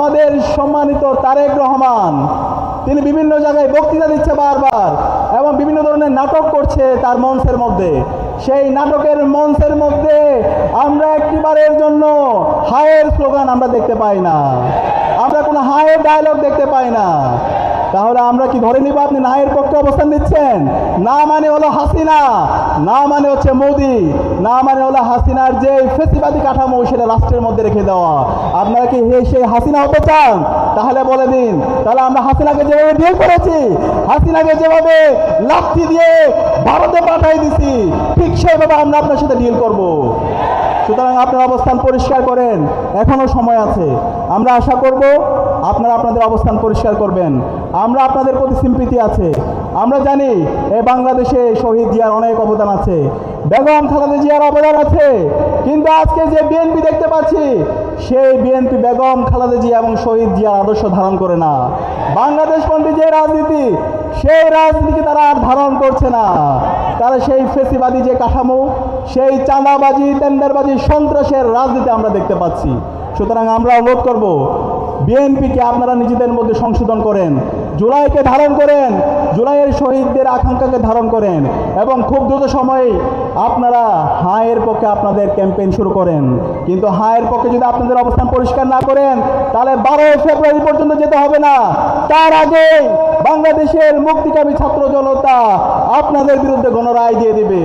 আমাদের সম্মানিত তারেক রহমান তিনি বিভিন্ন জায়গায় বক্তৃতা দিচ্ছে বারবার এবং বিভিন্ন ধরনের নাটক করছে তার মঞ্চের মধ্যে। সেই নাটকের মঞ্চের মধ্যে আমরা একটিবারের জন্য হায়ের স্লোগান আমরা দেখতে পাই না, আমরা কোনো হায়ের ডায়লগ দেখতে পাই না। তাহলে আমরা কি ধরে নিব আপনি নায়ের পক্ষে অবস্থান নিচ্ছেন? না মানে হলো হাসিনা, না মানে হচ্ছে মোদি, না মানে হলো হাসিনার যে ফেসিবাদী কাঠামো সেটা রাষ্ট্রের মধ্যে রেখে দেওয়া। আপনারা কি সেই হাসিনা হতে চান? তাহলে বলে দিন। তাহলে আমরা হাসিনাকে যেভাবে ডিল করেছি, হাসিনাকে যেভাবে লাথি দিয়ে ভারতে পাঠাই দিছি, ঠিক সেইভাবে আমরা আপনার সাথে ডিল করব। সুতরাং আপনার অবস্থান পরিষ্কার করেন, এখনো সময় আছে। আমরা আশা করব আপনারা আপনাদের অবস্থান পরিষ্কার করবেন। আমরা আপনাদের প্রতি সিম্পিতি আছে। আমরা জানি এই বাংলাদেশে শহীদ জিয়ার অনেক অবদান আছে, বেগম খালেদা জিয়ার অবদান আছে, কিন্তু আজকে যে বিএনপি দেখতে পাচ্ছি সেই বিএনপি বেগম খালেদা জিয়া এবং শহীদ জিয়ার আদর্শ ধারণ করে না। বাংলাদেশপন্থী যে রাজনীতি, সেই রাজনীতিকে তারা আর ধারণ করছে না। তারা সেই ফেসিবাদী যে কাঠামো, সেই চাঁদাবাজি, টেন্ডারবাজি, সন্ত্রাসের রাজনীতি আমরা দেখতে পাচ্ছি। সুতরাং আমরা অনুরোধ করব বিএনপিকে আপনারা নিজেদের মধ্যে সংশোধন করেন, জুলাইকে ধারণ করেন, জুলাইয়ের শহীদদের আকাঙ্ক্ষাকে ধারণ করেন এবং খুব দ্রুত সময়ে আপনারা হায়ের পক্ষে আপনাদের ক্যাম্পেইন শুরু করেন। কিন্তু হায়ের পক্ষে যদি আপনাদের অবস্থান পরিষ্কার না করেন তাহলে 12 ফেব্রুয়ারি পর্যন্ত যেতে হবে না, তার আগে বাংলাদেশের মুক্তিকামী ছাত্র জনতা আপনাদের বিরুদ্ধে গণরায় দিয়ে দিবে।